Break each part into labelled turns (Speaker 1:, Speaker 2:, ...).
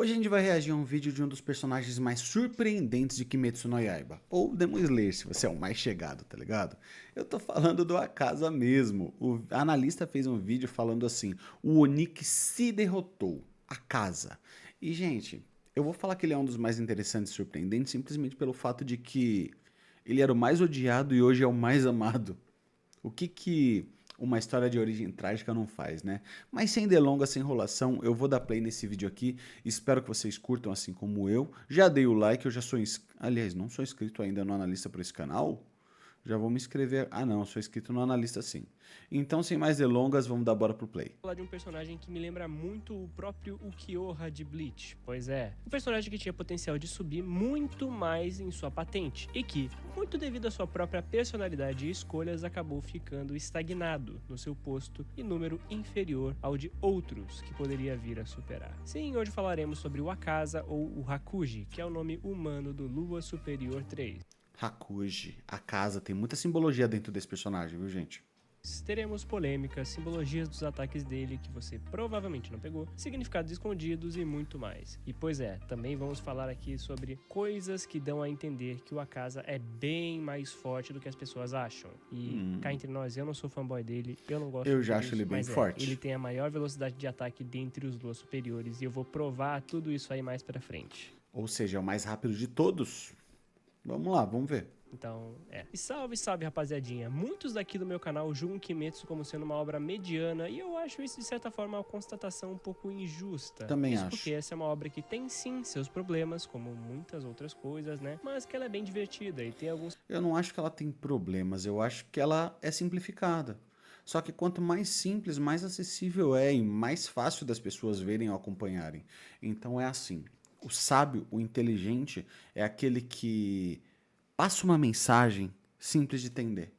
Speaker 1: Hoje a gente vai reagir a um vídeo de um dos personagens mais surpreendentes de Kimetsu no Yaiba, ou Demon Slayer, se você é o mais chegado, tá ligado? Eu tô falando do Akaza mesmo. O analista fez um vídeo falando assim: o Oni que se derrotou, Akaza. E, gente, eu vou falar que ele é um dos mais interessantes e surpreendentes simplesmente pelo fato de que ele era o mais odiado e hoje é o mais amado. O que uma história de origem trágica não faz, né? Mas sem delongas, sem enrolação, eu vou dar play nesse vídeo aqui. Espero que vocês curtam assim como eu. Já dei o like, eu já sou aliás, não sou inscrito ainda no analista por esse canal. Já vou me inscrever. Ah, não, sou inscrito no analista sim. Então, sem mais delongas, vamos dar bora pro play.
Speaker 2: Falar de um personagem que me lembra muito o próprio Ukiyoha de Bleach. Pois é, um personagem que tinha potencial de subir muito mais em sua patente e que, muito devido à sua própria personalidade e escolhas, acabou ficando estagnado no seu posto e número inferior ao de outros que poderia vir a superar. Sim, hoje falaremos sobre o Akaza ou o Hakuji, que é o nome humano do Lua Superior 3.
Speaker 1: Hakuji, Akaza, tem muita simbologia dentro desse personagem, viu, gente?
Speaker 2: Teremos polêmicas, simbologias dos ataques dele que você provavelmente não pegou, significados escondidos e muito mais. E pois é, também vamos falar aqui sobre coisas que dão a entender que o Akaza é bem mais forte do que as pessoas acham. E cá entre nós, eu não sou fanboy dele, eu não gosto
Speaker 1: Eu já acho ele bem forte.
Speaker 2: Ele tem a maior velocidade de ataque dentre os Luas superiores e eu vou provar tudo isso aí mais pra frente.
Speaker 1: Ou seja, é o mais rápido de todos. Vamos lá, vamos ver.
Speaker 2: Então, E salve, salve, rapaziadinha. Muitos daqui do meu canal julgam Kimetsu como sendo uma obra mediana e eu acho isso, de certa forma, uma constatação um pouco injusta.
Speaker 1: Também
Speaker 2: isso
Speaker 1: acho.
Speaker 2: Porque essa é uma obra que tem, sim, seus problemas, como muitas outras coisas, né? Mas que ela é bem divertida e tem alguns...
Speaker 1: Eu não acho que ela tem problemas, eu acho que ela é simplificada. Só que quanto mais simples, mais acessível é e mais fácil das pessoas verem ou acompanharem. Então é assim, o sábio, o inteligente, é aquele que passa uma mensagem simples de entender.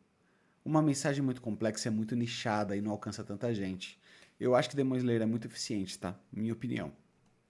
Speaker 1: Uma mensagem muito complexa é muito nichada e não alcança tanta gente. Eu acho que Demon Slayer é muito eficiente, tá? Minha opinião.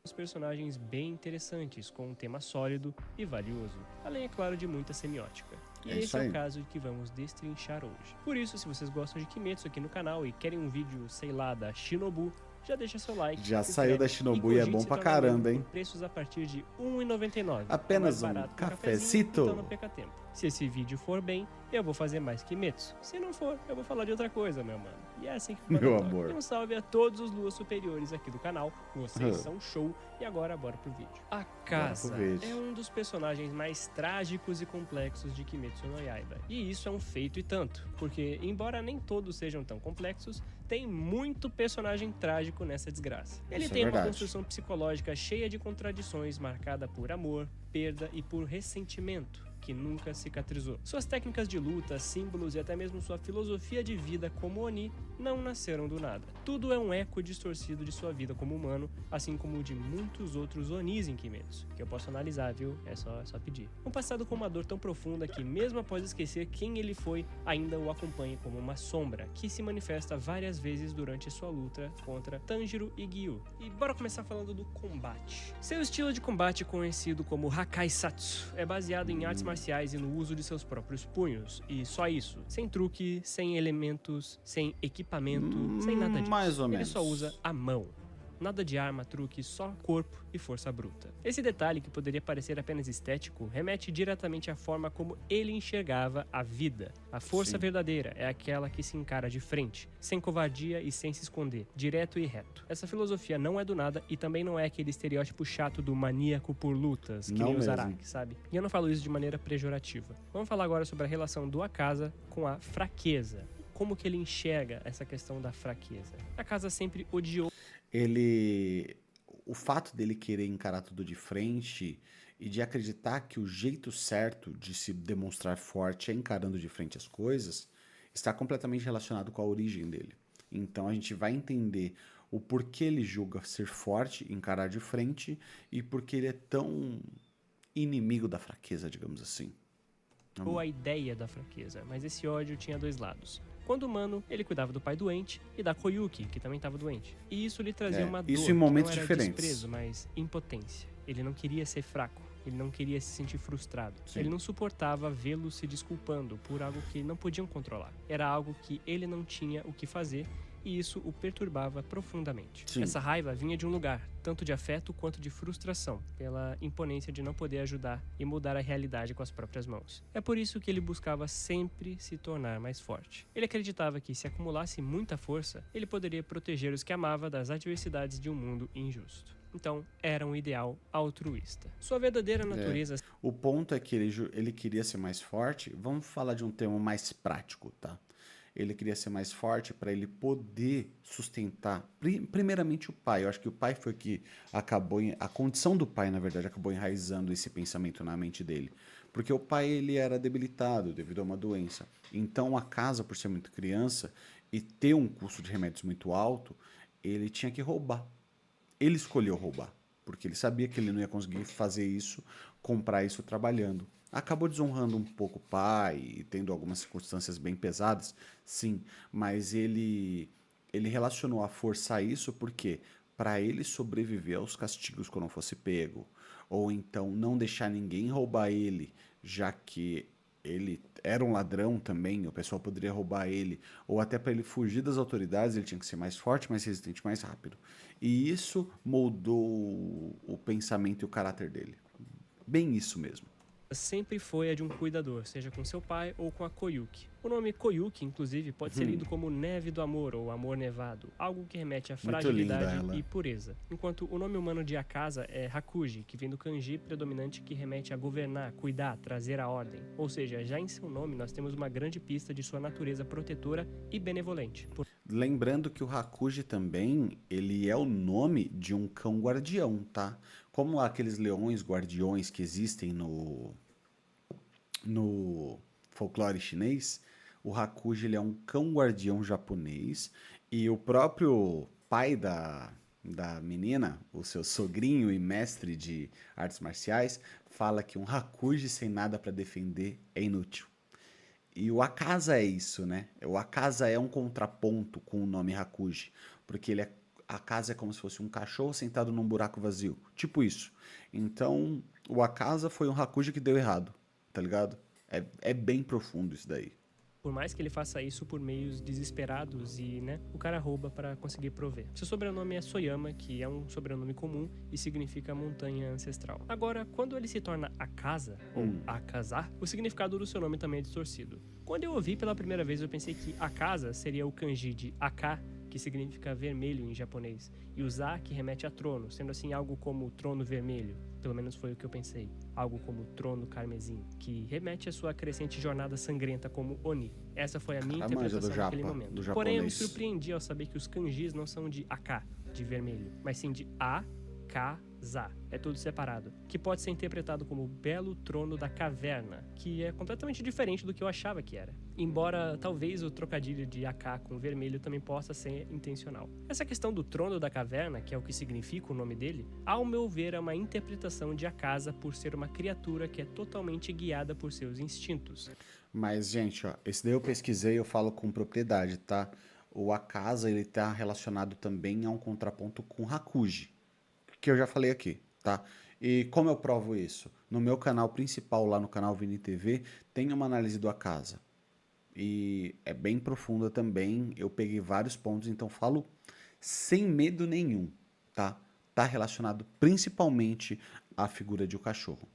Speaker 2: Os personagens bem interessantes, com um tema sólido e valioso, além, é claro, de muita semiótica. E esse é o caso que vamos destrinchar hoje. Por isso, se vocês gostam de Kimetsu aqui no canal e querem um vídeo, sei lá, da Shinobu, já deixa seu like.
Speaker 1: Já saiu da Shinobu e é bom pra caramba, hein?
Speaker 2: Preços a partir de R$ 1,99.
Speaker 1: Apenas um cafezito.
Speaker 2: Então não perca tempo. Se esse vídeo for bem, eu vou fazer mais Kimetsu. Se não for, eu vou falar de outra coisa, meu mano. E é assim que
Speaker 1: meu amor.
Speaker 2: E um salve a todos os Luas superiores aqui do canal. Vocês são show. E agora, bora pro vídeo. Akaza é um dos personagens mais trágicos e complexos de Kimetsu no Yaiba. E isso é um feito e tanto. Porque, embora nem todos sejam tão complexos, tem muito personagem trágico nessa desgraça. Ele tem uma construção psicológica cheia de contradições, marcada por amor, perda e por ressentimento, que nunca cicatrizou. Suas técnicas de luta, símbolos e até mesmo sua filosofia de vida como Oni não nasceram do nada. Tudo é um eco distorcido de sua vida como humano, assim como o de muitos outros Onis em Kimetsu, que eu posso analisar, viu? É só pedir. Um passado com uma dor tão profunda que, mesmo após esquecer quem ele foi, ainda o acompanha como uma sombra, que se manifesta várias vezes durante sua luta contra Tanjiro e Gyu. E bora começar falando do combate. Seu estilo de combate, conhecido como Hakai Satsu, é baseado em artes marciais e no uso de seus próprios punhos, e só isso, sem truque, sem elementos, sem equipamento, sem nada disso.
Speaker 1: Mais ou menos.
Speaker 2: Ele só usa a mão. Nada de arma, truque, só corpo e força bruta. Esse detalhe, que poderia parecer apenas estético, remete diretamente à forma como ele enxergava a vida. A força verdadeira é aquela que se encara de frente, sem covardia e sem se esconder, direto e reto. Essa filosofia não é do nada e também não é aquele estereótipo chato do maníaco por lutas, que nem os Araki, sabe? E eu não falo isso de maneira pejorativa. Vamos falar agora sobre a relação do Akaza com a fraqueza. Como que ele enxerga essa questão da fraqueza? A Akaza sempre odiou.
Speaker 1: O fato dele querer encarar tudo de frente e de acreditar que o jeito certo de se demonstrar forte é encarando de frente as coisas, está completamente relacionado com a origem dele. Então a gente vai entender o porquê ele julga ser forte, encarar de frente, e porque ele é tão inimigo da fraqueza, digamos assim.
Speaker 2: Ou a ideia da fraqueza, mas esse ódio tinha dois lados. Quando humano, ele cuidava do pai doente e da Koyuki, que também estava doente. E isso lhe trazia uma dor,
Speaker 1: isso em momentos
Speaker 2: que não era
Speaker 1: diferentes.
Speaker 2: Desprezo, mas impotência. Ele não queria ser fraco, ele não queria se sentir frustrado. Ele não suportava vê-lo se desculpando por algo que não podiam controlar. Era algo que ele não tinha o que fazer e isso o perturbava profundamente. Essa raiva vinha de um lugar, tanto de afeto quanto de frustração, pela imponência de não poder ajudar e mudar a realidade com as próprias mãos. É por isso que ele buscava sempre se tornar mais forte. Ele acreditava que, se acumulasse muita força, ele poderia proteger os que amava das adversidades de um mundo injusto. Então, era um ideal altruísta. Sua verdadeira natureza...
Speaker 1: O ponto é que ele queria ser mais forte. Vamos falar de um termo mais prático, tá? Ele queria ser mais forte para ele poder sustentar, primeiramente, o pai. Eu acho que o pai foi que acabou... A condição do pai, na verdade, acabou enraizando esse pensamento na mente dele. Porque o pai, ele era debilitado devido a uma doença. Então, a casa, por ser muito criança e ter um custo de remédios muito alto, ele tinha que roubar. Ele escolheu roubar, porque ele sabia que ele não ia conseguir fazer isso, comprar isso trabalhando. Acabou desonrando um pouco o pai e tendo algumas circunstâncias bem pesadas, sim, mas ele relacionou a força a isso porque para ele sobreviver aos castigos quando fosse pego, ou então não deixar ninguém roubar ele, já que ele era um ladrão também, o pessoal poderia roubar ele, ou até para ele fugir das autoridades, ele tinha que ser mais forte, mais resistente, mais rápido. E isso moldou o pensamento e o caráter dele. Bem isso mesmo.
Speaker 2: Sempre foi a de um cuidador, seja com seu pai ou com a Koyuki. O nome Koyuki, inclusive, pode ser lido como neve do amor ou amor nevado, algo que remete à fragilidade e pureza. Enquanto o nome humano de Akaza é Hakuji, que vem do kanji predominante que remete a governar, cuidar, trazer a ordem. Ou seja, já em seu nome nós temos uma grande pista de sua natureza protetora e benevolente.
Speaker 1: Lembrando que o Hakuji também, ele é o nome de um cão guardião, tá? Como aqueles leões guardiões que existem no folclore chinês, o Hakuji ele é um cão guardião japonês e o próprio pai da menina, o seu sogrinho e mestre de artes marciais, fala que um Hakuji sem nada para defender é inútil. E o Akaza é isso, né? O Akaza é um contraponto com o nome Hakuji, porque a casa é como se fosse um cachorro sentado num buraco vazio, tipo isso. Então, o Akaza foi um Hakuji que deu errado, tá ligado? É bem profundo isso daí.
Speaker 2: Por mais que ele faça isso por meios desesperados e, né, o cara rouba para conseguir prover. Seu sobrenome é Soyama, que é um sobrenome comum e significa montanha ancestral. Agora, quando ele se torna Akaza, ou Akaza, o significado do seu nome também é distorcido. Quando eu ouvi pela primeira vez, eu pensei que Akaza seria o kanji de Aka, que significa vermelho em japonês, e o Za, que remete a trono, sendo assim algo como trono vermelho. Pelo menos foi o que eu pensei. Algo como trono carmesim, que remete à sua crescente jornada sangrenta como Oni. Essa foi a minha interpretação naquele momento. Porém, eu me surpreendi ao saber que os kanjis não são de Aka, de vermelho, mas sim de Akaza. É tudo separado. Que pode ser interpretado como o belo trono da caverna, que é completamente diferente do que eu achava que era. Embora talvez o trocadilho de AK com vermelho também possa ser intencional. Essa questão do trono da caverna, que é o que significa o nome dele, ao meu ver é uma interpretação de Akaza por ser uma criatura que é totalmente guiada por seus instintos.
Speaker 1: Mas, gente, ó, esse daí eu pesquisei, eu falo com propriedade, tá? O Akaza, ele tá relacionado também a um contraponto com Hakuji, que eu já falei aqui, tá? E como eu provo isso? No meu canal principal, lá no canal Vini TV, tem uma análise do Akaza. E é bem profunda também, eu peguei vários pontos, então falo sem medo nenhum, tá? Tá relacionado principalmente à figura de um cachorro.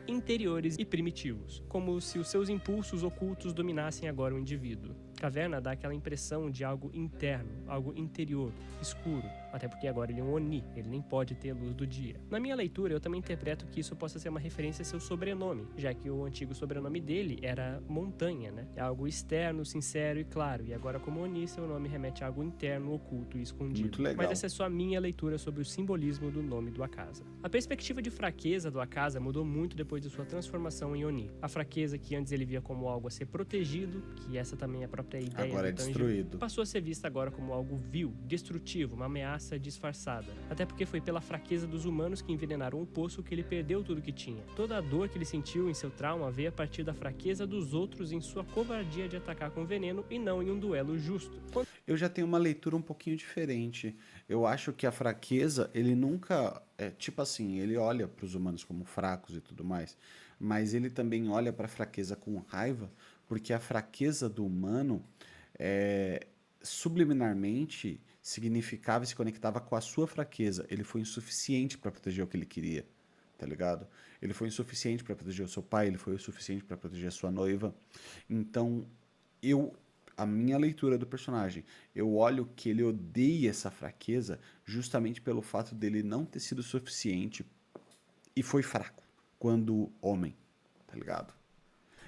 Speaker 2: Interiores e primitivos, como se os seus impulsos ocultos dominassem agora o indivíduo. Caverna dá aquela impressão de algo interno, algo interior, escuro, até porque agora ele é um Oni, ele nem pode ter a luz do dia. Na minha leitura, eu também interpreto que isso possa ser uma referência a seu sobrenome, já que o antigo sobrenome dele era Montanha, né? É algo externo, sincero e claro, e agora como Oni, seu nome remete a algo interno, oculto e escondido.
Speaker 1: Muito legal.
Speaker 2: Mas essa é só a minha leitura sobre o simbolismo do nome do Akaza. A perspectiva de fraqueza do Akaza mudou muito depois de sua transformação em Oni. A fraqueza que antes ele via como algo a ser protegido, que essa também é a própria ideia
Speaker 1: agora é destruído,
Speaker 2: passou a ser vista agora como algo vil, destrutivo, uma ameaça disfarçada. Até porque foi pela fraqueza dos humanos que envenenaram o poço que ele perdeu tudo que tinha. Toda a dor que ele sentiu em seu trauma veio a partir da fraqueza dos outros em sua covardia de atacar com veneno e não em um duelo justo.
Speaker 1: Eu já tenho uma leitura um pouquinho diferente. Eu acho que a fraqueza, ele nunca... tipo assim, ele olha para os humanos como fracos e tudo mais, mas ele também olha para a fraqueza com raiva, porque a fraqueza do humano, subliminarmente, significava e se conectava com a sua fraqueza. Ele foi insuficiente para proteger o que ele queria, tá ligado? Ele foi insuficiente para proteger o seu pai, ele foi insuficiente para proteger a sua noiva. Então, a minha leitura do personagem, eu olho que ele odeia essa fraqueza justamente pelo fato dele não ter sido suficiente e foi fraco quando homem, tá ligado?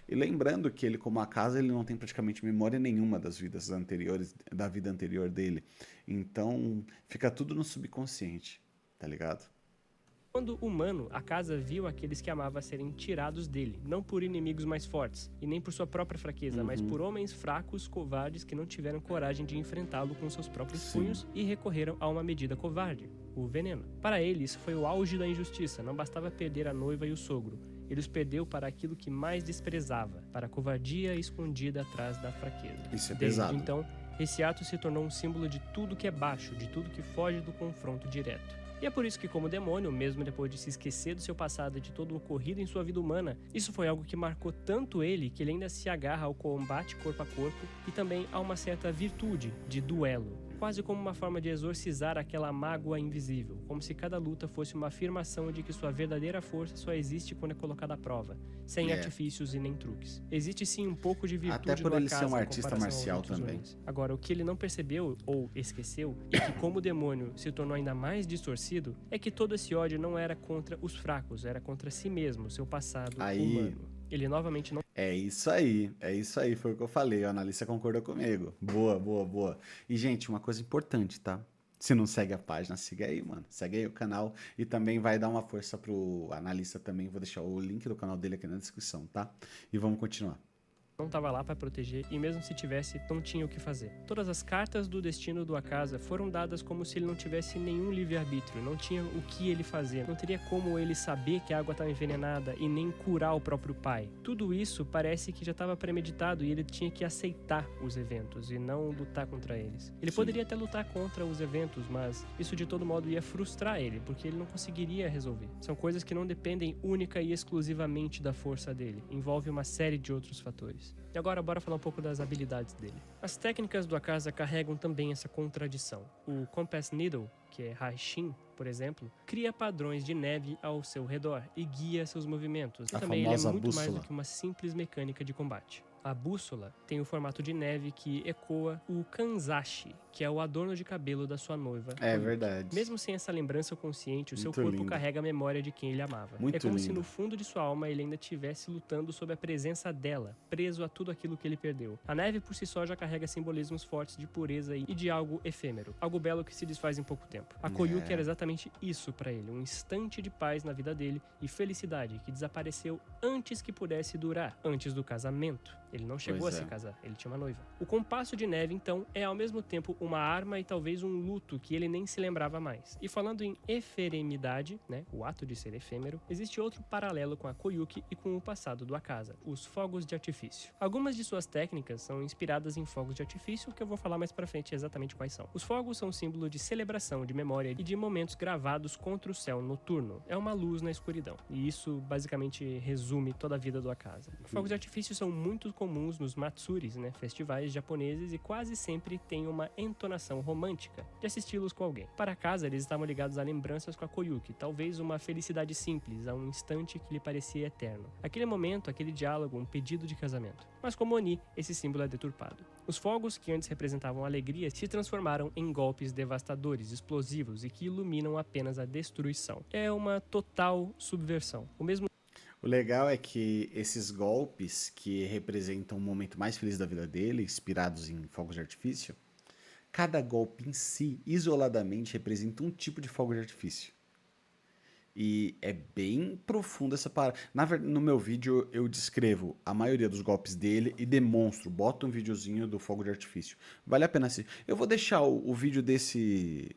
Speaker 1: E lembrando que ele, como a casa, ele não tem praticamente memória nenhuma das vidas anteriores, da vida anterior dele. Então, fica tudo no subconsciente, tá ligado?
Speaker 2: Quando humano, a casa viu aqueles que amava serem tirados dele, não por inimigos mais fortes, e nem por sua própria fraqueza, mas por homens fracos, covardes, que não tiveram coragem de enfrentá-lo com seus próprios punhos e recorreram a uma medida covarde, o veneno. Para ele, isso foi o auge da injustiça, não bastava perder a noiva e o sogro. Ele os perdeu para aquilo que mais desprezava, para a covardia escondida atrás da fraqueza.
Speaker 1: Isso é pesado.
Speaker 2: Desde então, esse ato se tornou um símbolo de tudo que é baixo, de tudo que foge do confronto direto. E é por isso que, como demônio, mesmo depois de se esquecer do seu passado e de todo o ocorrido em sua vida humana, isso foi algo que marcou tanto ele que ele ainda se agarra ao combate corpo a corpo e também a uma certa virtude de duelo, quase como uma forma de exorcizar aquela mágoa invisível, como se cada luta fosse uma afirmação de que sua verdadeira força só existe quando é colocada à prova, sem artifícios e nem truques. Existe sim um pouco de virtude
Speaker 1: até por
Speaker 2: do
Speaker 1: ele
Speaker 2: Akaza
Speaker 1: ser um artista marcial também.
Speaker 2: Homens. Agora, o que ele não percebeu ou esqueceu, e que como o demônio se tornou ainda mais distorcido, é que todo esse ódio não era contra os fracos, era contra si mesmo, seu passado humano. Ele novamente não...
Speaker 1: É isso aí, foi o que eu falei, a analista concordou comigo. Boa. E, gente, uma coisa importante, tá? Se não segue a página, siga aí, mano. Segue aí o canal e também vai dar uma força pro analista também. Vou deixar o link do canal dele aqui na descrição, tá? E vamos continuar.
Speaker 2: Não estava lá para proteger e mesmo se tivesse, não tinha o que fazer. Todas as cartas do destino do Akaza foram dadas como se ele não tivesse nenhum livre-arbítrio, não tinha o que ele fazer, não teria como ele saber que a água estava envenenada e nem curar o próprio pai. Tudo isso parece que já estava premeditado e ele tinha que aceitar os eventos e não lutar contra eles. Ele poderia até lutar contra os eventos, mas isso de todo modo ia frustrar ele, porque ele não conseguiria resolver. São coisas que não dependem única e exclusivamente da força dele, envolve uma série de outros fatores. E agora bora falar um pouco das habilidades dele. As técnicas do Akaza carregam também essa contradição. O Compass Needle, que é Haishin, por exemplo, cria padrões de neve ao seu redor e guia seus movimentos. E também ele é muito
Speaker 1: bússola.
Speaker 2: mais do que uma simples mecânica de combate. A bússola tem o formato de neve que ecoa o kanzashi, que é o adorno de cabelo da sua noiva.
Speaker 1: É verdade.
Speaker 2: Mesmo sem essa lembrança consciente, o seu
Speaker 1: Muito
Speaker 2: corpo
Speaker 1: lindo.
Speaker 2: carrega a memória de quem ele amava.
Speaker 1: Muito
Speaker 2: é como se
Speaker 1: lindo.
Speaker 2: no fundo de sua alma ele ainda estivesse lutando sob a presença dela, preso a tudo aquilo que ele perdeu. A neve por si só já carrega simbolismos fortes de pureza e de algo efêmero, algo belo que se desfaz em pouco tempo. A Koyuki era exatamente isso pra ele, um instante de paz na vida dele e felicidade que desapareceu antes que pudesse durar, antes do casamento. Ele não chegou a se casar, ele tinha uma noiva. O compasso de neve, então, é ao mesmo tempo uma arma e talvez um luto que ele nem se lembrava mais. E falando em efemidade, né, o ato de ser efêmero, existe outro paralelo com a Koyuki e com o passado do Akaza, os fogos de artifício. Algumas de suas técnicas são inspiradas em fogos de artifício, que eu vou falar mais pra frente exatamente quais são. Os fogos são símbolo de celebração, de memória e de momentos gravados contra o céu noturno. É uma luz na escuridão. E isso basicamente resume toda a vida do Akaza. Fogos de artifício são muito comuns nos matsuris, né, festivais japoneses, e quase sempre tem uma entonação romântica de assisti-los com alguém. Para Akaza, eles estavam ligados a lembranças com a Koyuki, talvez uma felicidade simples, a um instante que lhe parecia eterno. Aquele momento, aquele diálogo, um pedido de casamento. Mas como Oni, esse símbolo é deturpado. Os fogos, que antes representavam alegria, se transformaram em golpes devastadores, explosivos e que iluminam apenas a destruição. É uma total subversão.
Speaker 1: O legal é que esses golpes que representam o momento mais feliz da vida dele, inspirados em fogos de artifício, cada golpe em si, isoladamente, representa um tipo de fogo de artifício. E é bem profundo essa parada. Na verdade, no meu vídeo eu descrevo a maioria dos golpes dele e demonstro, boto um videozinho do fogo de artifício. Vale a pena assistir. Eu vou deixar o vídeo desse...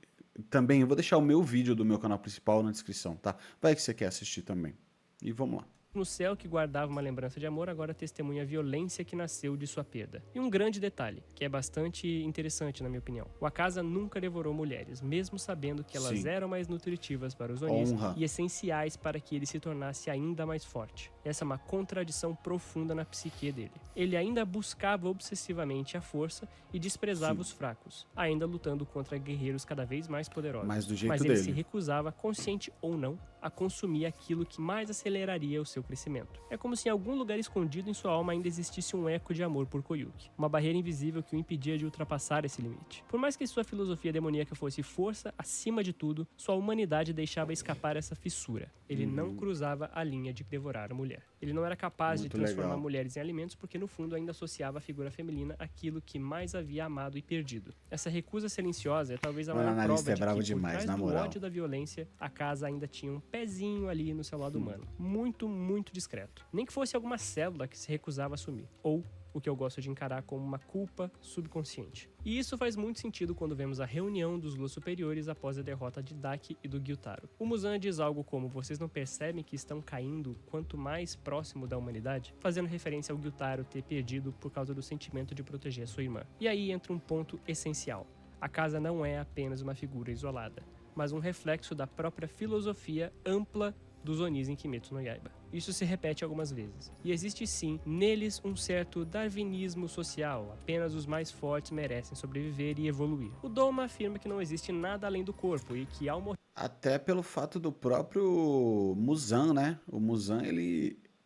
Speaker 1: Também, eu vou deixar o meu vídeo do meu canal principal na descrição, tá? Vai que você quer assistir também. E vamos lá.
Speaker 2: no céu que guardava uma lembrança de amor, agora testemunha a violência que nasceu de sua perda. E um grande detalhe, que é bastante interessante na minha opinião. O Akaza nunca devorou mulheres, mesmo sabendo que elas eram mais nutritivas para os Onis e essenciais para que ele se tornasse ainda mais forte. Essa é uma contradição profunda na psique dele. Ele ainda buscava obsessivamente a força e desprezava os fracos, ainda lutando contra guerreiros cada vez mais poderosos. Mas ele se recusava, consciente ou não, a consumir aquilo que mais aceleraria o seu crescimento. É como se em algum lugar escondido em sua alma ainda existisse um eco de amor por Koyuki, uma barreira invisível que o impedia de ultrapassar esse limite. Por mais que sua filosofia demoníaca fosse força acima de tudo, sua humanidade deixava escapar essa fissura. Ele não cruzava a linha de devorar a mulher. Ele não era capaz de transformar mulheres em alimentos porque no fundo ainda associava a figura feminina àquilo que mais havia amado e perdido. Essa recusa silenciosa é talvez a maior prova de que por trás do ódio da violência, a casa ainda tinha um pezinho ali no seu lado humano. Muito, muito discreto. Nem que fosse alguma célula que se recusava a assumir. Ou o que eu gosto de encarar como uma culpa subconsciente. E isso faz muito sentido quando vemos a reunião dos Luas Superiores após a derrota de Daki e do Gyutaro. O Muzan diz algo como: vocês não percebem que estão caindo quanto mais próximo da humanidade? Fazendo referência ao Gyutaro ter perdido por causa do sentimento de proteger sua irmã. E aí entra um ponto essencial. A casa não é apenas uma figura isolada, mas um reflexo da própria filosofia ampla dos Onis em Kimetsu no Yaiba. Isso se repete algumas vezes. E existe sim, neles, um certo darwinismo social. Apenas os mais fortes merecem sobreviver e evoluir. O Doma afirma que não existe nada além do corpo e que ao morrer...
Speaker 1: Até pelo fato do próprio Muzan, né? O Muzan,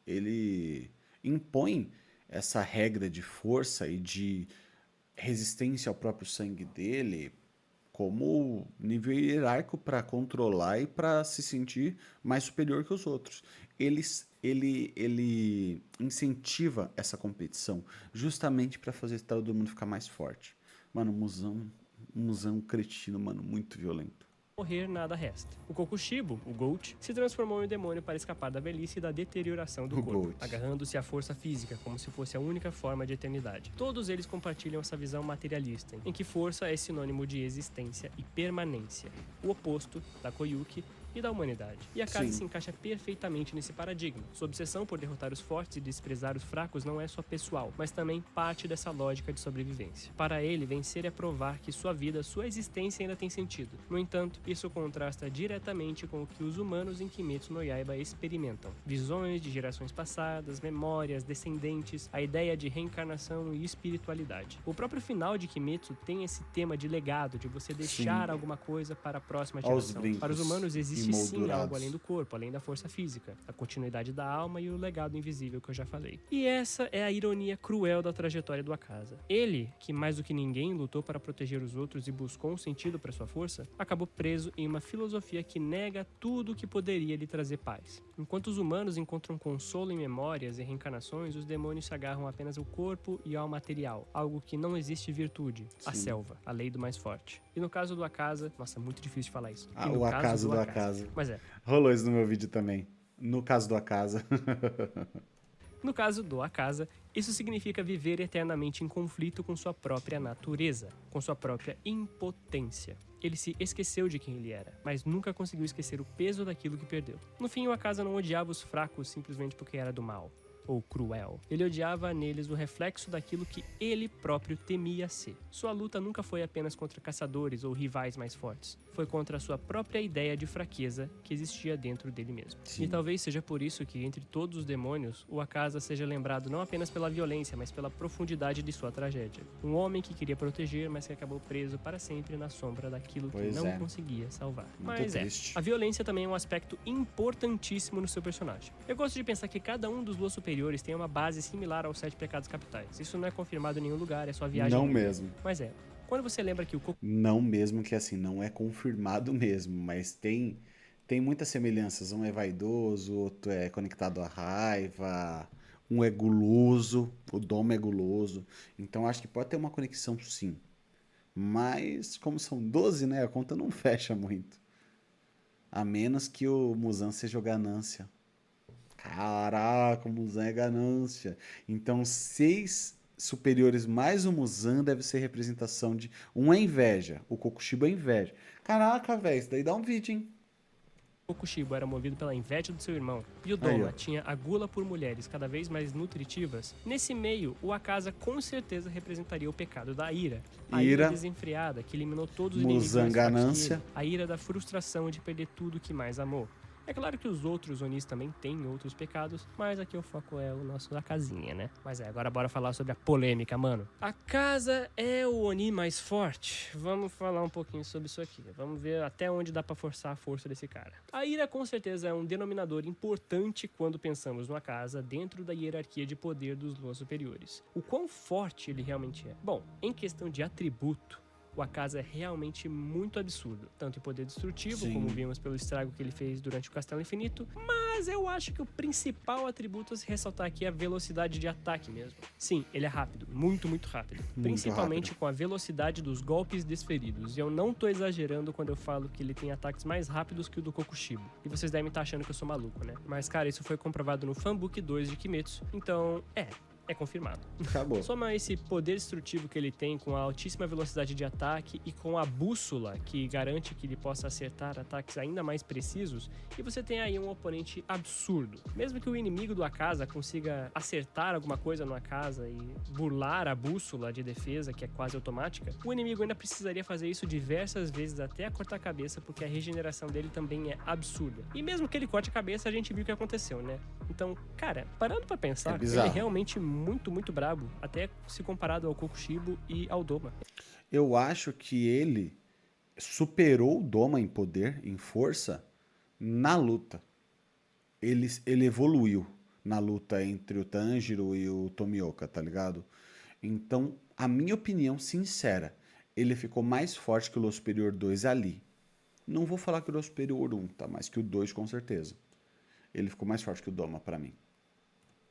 Speaker 1: ele impõe essa regra de força e de resistência ao próprio sangue dele como nível hierárquico para controlar e para se sentir mais superior que os outros. Ele incentiva essa competição justamente para fazer todo mundo ficar mais forte. Mano, o Muzan é um cretino, mano, muito violento.
Speaker 2: Morrer, nada resta. O Kokushibo, o Goat, se transformou em um demônio para escapar da velhice e da deterioração do corpo, agarrando-se à força física como se fosse a única forma de eternidade. Todos eles compartilham essa visão materialista, em que força é sinônimo de existência e permanência, o oposto da Koyuki e da humanidade. E a casa se encaixa perfeitamente nesse paradigma. Sua obsessão por derrotar os fortes e desprezar os fracos não é só pessoal, mas também parte dessa lógica de sobrevivência. Para ele, vencer é provar que sua vida, sua existência ainda tem sentido. No entanto, isso contrasta diretamente com o que os humanos em Kimetsu no Yaiba experimentam. Visões de gerações passadas, memórias, descendentes, a ideia de reencarnação e espiritualidade. O próprio final de Kimetsu tem esse tema de legado, de você deixar alguma coisa para a próxima geração. Para os humanos existe sim algo além do corpo, além da força física, a continuidade da alma e o legado invisível que eu já falei. E essa é a ironia cruel da trajetória do Akaza. Ele, que mais do que ninguém lutou para proteger os outros e buscou um sentido para sua força, acabou preso em uma filosofia que nega tudo que poderia lhe trazer paz. Enquanto os humanos encontram consolo em memórias e reencarnações, os demônios se agarram apenas ao corpo e ao material, algo que não existe virtude, a selva, a lei do mais forte. E no caso do Akaza, nossa, é muito difícil de falar isso.
Speaker 1: O Akaza do Akaza.
Speaker 2: Mas é.
Speaker 1: Rolou isso no meu vídeo também. No caso do Akaza.
Speaker 2: No caso do Akaza, isso significa viver eternamente em conflito com sua própria natureza, com sua própria impotência. Ele se esqueceu de quem ele era, mas nunca conseguiu esquecer o peso daquilo que perdeu. No fim, o Akaza não odiava os fracos simplesmente porque era do mal, ou cruel. Ele odiava neles o reflexo daquilo que ele próprio temia ser. Sua luta nunca foi apenas contra caçadores ou rivais mais fortes. Foi contra a sua própria ideia de fraqueza que existia dentro dele mesmo. Sim. E talvez seja por isso que, entre todos os demônios, o Akaza seja lembrado não apenas pela violência, mas pela profundidade de sua tragédia. Um homem que queria proteger, mas que acabou preso para sempre na sombra daquilo que não conseguia salvar. Mas a violência também é um aspecto importantíssimo no seu personagem. Eu gosto de pensar que cada um dos Luas Superiores tem uma base similar aos 7 pecados capitais. Isso não é confirmado em nenhum lugar, é só viagem.
Speaker 1: Não mesmo.
Speaker 2: Mas quando você lembra que o...
Speaker 1: Não mesmo, que assim, não é confirmado mesmo, mas tem muitas semelhanças. Um é vaidoso, outro é conectado à raiva, um é guloso, o Doma é guloso. Então acho que pode ter uma conexão sim. Mas como são 12, né, a conta não fecha muito. A menos que o Muzan seja o ganância. Caraca, o Muzan é ganância. Então 6 superiores mais o Muzan deve ser representação de... Um é inveja, o Kokushibo é inveja. Caraca, velho, isso daí dá um vídeo, hein?
Speaker 2: Kokushibo era movido pela inveja do seu irmão e o Doma tinha a gula por mulheres cada vez mais nutritivas, nesse meio, o Akaza com certeza representaria o pecado da ira. A ira desenfreada que eliminou todos os inimigos mais fortes dele, a ira da frustração de perder tudo que mais amou. É claro que os outros Onis também têm outros pecados, mas aqui o foco é o nosso Akazinha, né? Mas agora bora falar sobre a polêmica, mano. Akaza é o Oni mais forte? Vamos falar um pouquinho sobre isso aqui. Vamos ver até onde dá pra forçar a força desse cara. A ira com certeza é um denominador importante quando pensamos no Akaza dentro da hierarquia de poder dos Luas superiores. O quão forte ele realmente é? Bom, em questão de atributo, o Akaza é realmente muito absurdo, tanto em poder destrutivo, como vimos pelo estrago que ele fez durante o Castelo Infinito, mas eu acho que o principal atributo a se ressaltar aqui é a velocidade de ataque mesmo. Sim, ele é rápido, muito rápido, principalmente com a velocidade dos golpes desferidos, e eu não tô exagerando quando eu falo que ele tem ataques mais rápidos que o do Kokushibo. E vocês devem estar achando que eu sou maluco, né? Mas cara, isso foi comprovado no Fanbook 2 de Kimetsu, então é confirmado.
Speaker 1: Acabou.
Speaker 2: Soma esse poder destrutivo que ele tem com a altíssima velocidade de ataque e com a bússola que garante que ele possa acertar ataques ainda mais precisos, e você tem aí um oponente absurdo. Mesmo que o inimigo do Akaza consiga acertar alguma coisa no Akaza e burlar a bússola de defesa, que é quase automática, o inimigo ainda precisaria fazer isso diversas vezes até cortar a cabeça, porque a regeneração dele também é absurda. E mesmo que ele corte a cabeça, a gente viu o que aconteceu, né? Então, cara, parando pra pensar, ele é realmente muito brabo, até se comparado ao Kokushibo e ao Doma.
Speaker 1: Eu acho que ele superou o Doma em poder, em força, na luta. Ele evoluiu na luta entre o Tanjiro e o Tomioka, tá ligado? Então, a minha opinião sincera, ele ficou mais forte que o Lua Superior 2 ali. Não vou falar que o Lua Superior 1, tá? Mas que o 2 com certeza. Ele ficou mais forte que o Doma pra mim.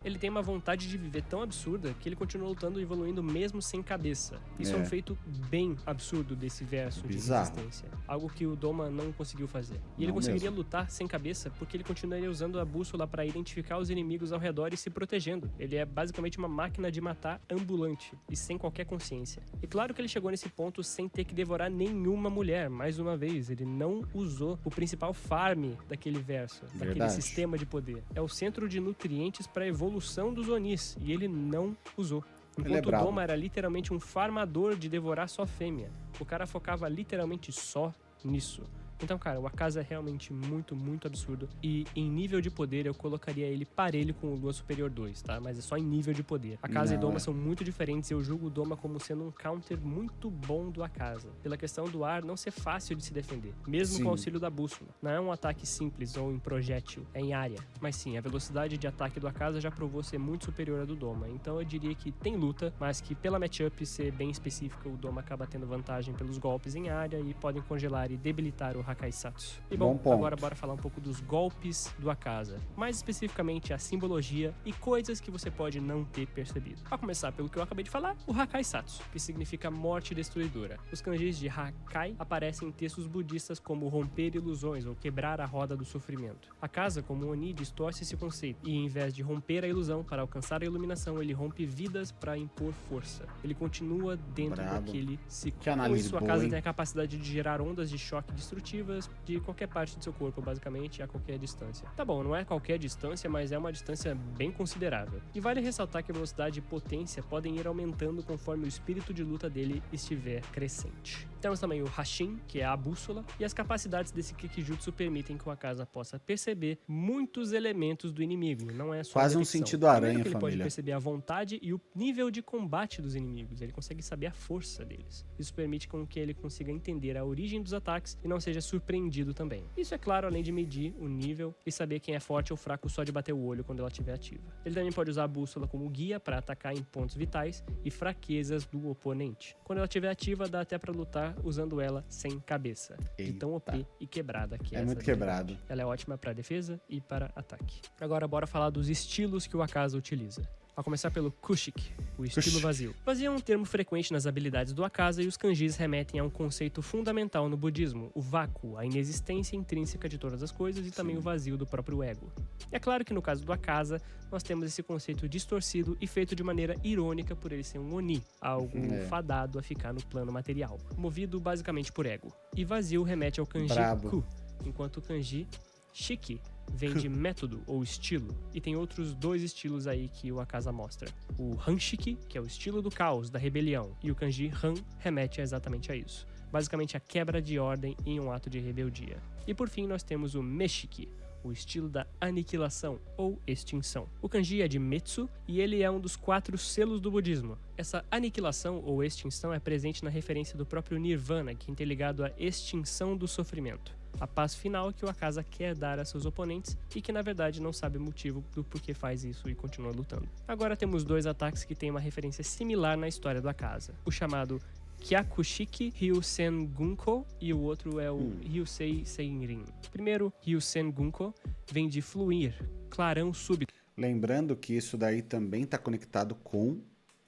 Speaker 2: Ele tem uma vontade de viver tão absurda que ele continua lutando e evoluindo mesmo sem cabeça. Isso é um feito bem absurdo desse verso de resistência. Algo que o Doma não conseguiu fazer. E ele conseguiria lutar sem cabeça porque ele continuaria usando a bússola para identificar os inimigos ao redor e se protegendo. Ele é basicamente uma máquina de matar ambulante e sem qualquer consciência. E claro que ele chegou nesse ponto sem ter que devorar nenhuma mulher. Mais uma vez, ele não usou o principal farm daquele verso, daquele sistema de poder. É o centro de nutrientes para evolução dos Onis, e ele não usou. Enquanto o Doma era literalmente um farmador de devorar só fêmea. O cara focava literalmente só nisso. Então, cara, o Akaza é realmente muito absurdo. E em nível de poder, eu colocaria ele parelho com o Lua Superior 2, tá? Mas é só em nível de poder. Akaza e Doma são muito diferentes e eu julgo o Doma como sendo um counter muito bom do Akaza. Pela questão do ar não ser fácil de se defender, mesmo com o auxílio da bússola. Não é um ataque simples ou em projétil, é em área. Mas sim, a velocidade de ataque do Akaza já provou ser muito superior à do Doma. Então eu diria que tem luta, mas que pela matchup ser bem específica, o Doma acaba tendo vantagem pelos golpes em área e podem congelar e debilitar o Hakai Satsu. E bom, agora bora falar um pouco dos golpes do Akaza. Mais especificamente a simbologia e coisas que você pode não ter percebido. A começar pelo que eu acabei de falar, o Hakai Satsu, que significa morte destruidora. Os kanjis de Hakai aparecem em textos budistas como romper ilusões ou quebrar a roda do sofrimento. Akaza, como Oni, distorce esse conceito e, em vez de romper a ilusão para alcançar a iluminação, ele rompe vidas para impor força. Ele continua dentro daquele ciclo. Com isso, a Akaza tem a capacidade de gerar ondas de choque destrutivas de qualquer parte do seu corpo, basicamente, a qualquer distância. Tá bom, não é qualquer distância, mas é uma distância bem considerável. E vale ressaltar que a velocidade e potência podem ir aumentando conforme o espírito de luta dele estiver crescente. Temos também o Hashin, que é a bússola, e as capacidades desse Kikijutsu permitem que o Akaza possa perceber muitos elementos do inimigo, não é só
Speaker 1: quase um sentido aranha,
Speaker 2: ele pode perceber a vontade e o nível de combate dos inimigos, ele consegue saber a força deles. Isso permite com que ele consiga entender a origem dos ataques e não seja surpreendido também. Isso é claro, além de medir o nível e saber quem é forte ou fraco só de bater o olho quando ela estiver ativa. Ele também pode usar a bússola como guia para atacar em pontos vitais e fraquezas do oponente. Quando ela estiver ativa, dá até para lutar usando ela sem cabeça. De tão OP e quebrada que é.
Speaker 1: É muito quebrado.
Speaker 2: Ela é ótima para defesa e para ataque. Agora bora falar dos estilos que o Akaza utiliza. A começar pelo Kushik, o estilo vazio. Vazio é um termo frequente nas habilidades do Akaza e os kanjis remetem a um conceito fundamental no budismo, o vácuo, a inexistência intrínseca de todas as coisas e também o vazio do próprio ego. É claro que no caso do Akaza, nós temos esse conceito distorcido e feito de maneira irônica por ele ser um Oni, algo fadado a ficar no plano material, movido basicamente por ego. E vazio remete ao kanji Ku, enquanto o kanji Shiki vem de método ou estilo, e tem outros 2 estilos aí que o Akasa mostra. O Hanshiki, que é o estilo do caos, da rebelião, e o kanji Han remete exatamente a isso. Basicamente a quebra de ordem em um ato de rebeldia. E por fim nós temos o Meshiki, o estilo da aniquilação ou extinção. O kanji é de Metsu e ele é um dos 4 selos do budismo. Essa aniquilação ou extinção é presente na referência do próprio Nirvana, que é interligado à extinção do sofrimento. A paz final que o Akasa quer dar a seus oponentes e que na verdade não sabe o motivo do porquê faz isso e continua lutando. Agora temos 2 ataques que têm uma referência similar na história do Akasa. O chamado Kyakushiki Ryusen Gunko e o outro é o Ryusei Seirin. Primeiro, Ryusen Gunko vem de fluir, clarão súbito.
Speaker 1: Lembrando que isso daí também está conectado com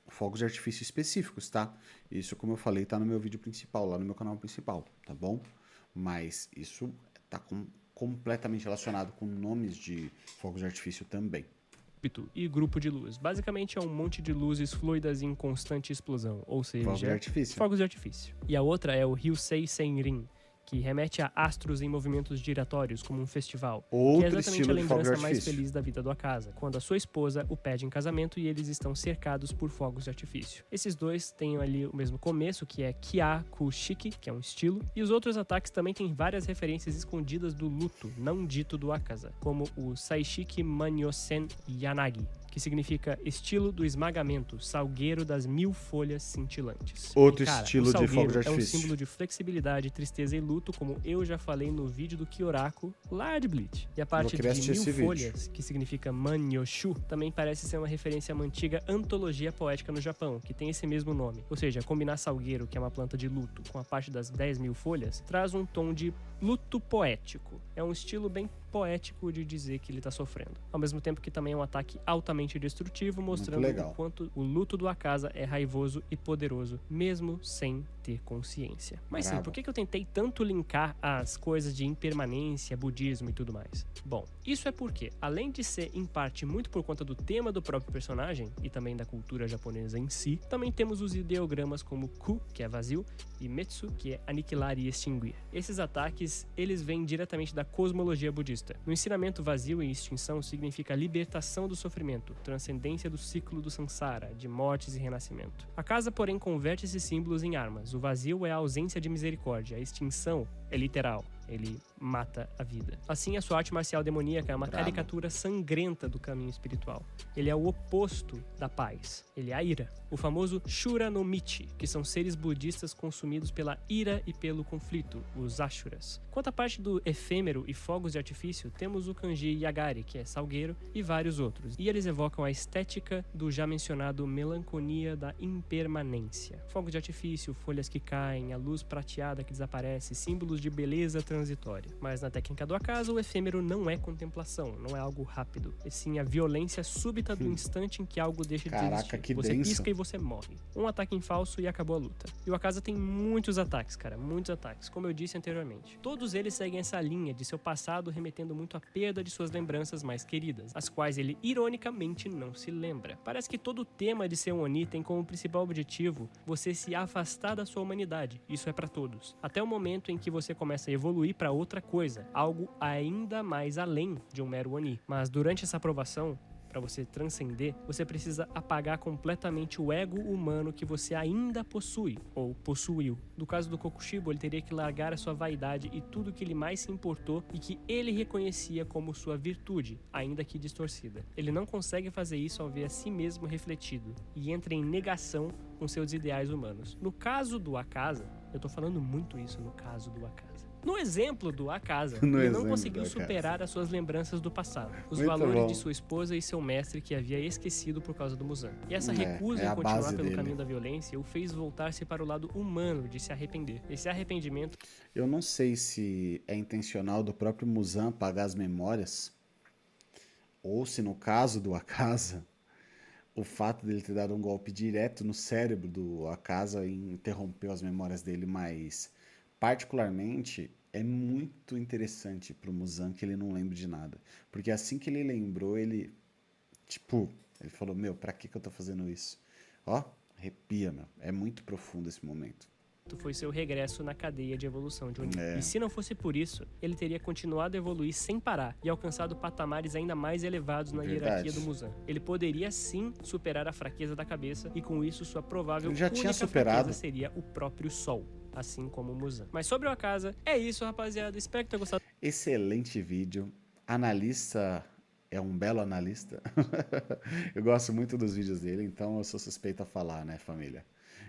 Speaker 1: fogos de artifício específicos, tá? Isso, como eu falei, tá no meu vídeo principal, lá no meu canal principal, tá bom? Mas isso tá completamente relacionado com nomes de fogos de artifício também.
Speaker 2: E grupo de luz. Basicamente é um monte de luzes fluidas em constante explosão, ou seja, fogos de artifício. E a outra é o Ryusei Senrin, que remete a astros em movimentos giratórios, como um festival.
Speaker 1: Outro
Speaker 2: que é exatamente a lembrança mais
Speaker 1: artifício.
Speaker 2: feliz da vida do Akasa, quando a sua esposa o pede em casamento e eles estão cercados por fogos de artifício. Esses 2 têm ali o mesmo começo, que é Kyakushiki, que é um estilo, e os outros ataques também têm várias referências escondidas do luto, não dito do Akasa, como o Saishiki Manyosen Yanagi, que significa estilo do esmagamento, salgueiro das 1000 folhas cintilantes.
Speaker 1: Outro
Speaker 2: E, cara,
Speaker 1: estilo de fogo de artifício.
Speaker 2: É um símbolo de flexibilidade, tristeza e luto, como eu já falei no vídeo do Kyoraku, lá de Bleach. E a parte de 1000 folhas, que significa Manyoshu, também parece ser uma referência a uma antiga antologia poética no Japão, que tem esse mesmo nome. Ou seja, combinar salgueiro, que é uma planta de luto, com a parte das 10.000 folhas, traz um tom de luto poético. É um estilo bem poético de dizer que ele tá sofrendo. Ao mesmo tempo que também é um ataque altamente destrutivo, mostrando o quanto o luto do Akasa é raivoso e poderoso, mesmo sem ter consciência. Mas sim, por que eu tentei tanto linkar as coisas de impermanência, budismo e tudo mais? Bom, isso é porque, além de ser em parte muito por conta do tema do próprio personagem e também da cultura japonesa em si, também temos os ideogramas como Ku, que é vazio, e Metsu, que é aniquilar e extinguir. Esses ataques, eles vêm diretamente da cosmologia budista. No ensinamento, vazio e extinção significa libertação do sofrimento, transcendência do ciclo do samsara, de mortes e renascimento. A casa, porém, converte esses símbolos em armas. O vazio é a ausência de misericórdia, a extinção é literal. Ele mata a vida. Assim, a sua arte marcial demoníaca é uma caricatura sangrenta do caminho espiritual. Ele é o oposto da paz. Ele é a ira. O famoso Shura no Michi, que são seres budistas consumidos pela ira e pelo conflito, os Ashuras. Quanto à parte do efêmero e fogos de artifício, temos o kanji Yagari, que é salgueiro, e vários outros. E eles evocam a estética do já mencionado melancolia da impermanência. Fogos de artifício, folhas que caem, a luz prateada que desaparece, símbolos de beleza transitória. Mas na técnica do Akasa, o efêmero não é contemplação, não é algo rápido, e sim a violência súbita do instante em que algo deixa de existir.
Speaker 1: Que
Speaker 2: você
Speaker 1: denso.
Speaker 2: pisca e você morre. Um ataque em falso e acabou a luta. E o Akasa tem muitos ataques, cara, muitos ataques, como eu disse anteriormente. Todos eles seguem essa linha de seu passado remetendo muito à perda de suas lembranças mais queridas, as quais ele ironicamente não se lembra. Parece que todo o tema de ser um Oni tem como principal objetivo você se afastar da sua humanidade. Isso é pra todos. Até o momento em que você começa a evoluir para outra coisa, algo ainda mais além de um mero Oni. Mas durante essa aprovação, para você transcender, você precisa apagar completamente o ego humano que você ainda possui, ou possuiu. No caso do Kokushibo, ele teria que largar a sua vaidade e tudo que ele mais se importou e que ele reconhecia como sua virtude, ainda que distorcida. Ele não consegue fazer isso ao ver a si mesmo refletido, e entra em negação com seus ideais humanos. No caso do Akasa, eu tô falando muito isso no caso do Akasa. No exemplo do Akasa, ele não conseguiu superar as suas lembranças do passado, os valores de sua esposa e seu mestre que havia esquecido por causa do Muzan. E essa recusa em continuar pelo caminho da violência o fez voltar-se para o lado humano de se arrepender. Esse arrependimento...
Speaker 1: Eu não sei se é intencional do próprio Muzan apagar as memórias, ou se no caso do Akasa, o fato dele ter dado um golpe direto no cérebro do Akasa interrompeu as memórias dele, mas... particularmente, é muito interessante pro Muzan que ele não lembre de nada. Porque assim que ele lembrou, ele falou, meu, pra que eu tô fazendo isso? Ó, arrepia, meu. É muito profundo esse momento.
Speaker 2: foi seu regresso na cadeia de evolução de Oni. E se não fosse por isso, ele teria continuado a evoluir sem parar e alcançado patamares ainda mais elevados na hierarquia do Muzan. Ele poderia sim superar a fraqueza da cabeça e com isso sua provável única fraqueza seria o próprio Sol, assim como o Muzan. Mas sobre o Akaza, é isso, rapaziada. Espero que tenham gostado.
Speaker 1: Excelente vídeo. Analista é um belo analista. Eu gosto muito dos vídeos dele, então eu sou suspeito a falar, né, família?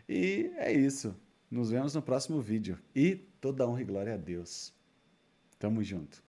Speaker 1: E é isso. Nos vemos no próximo vídeo. E toda honra e glória a Deus. Tamo junto.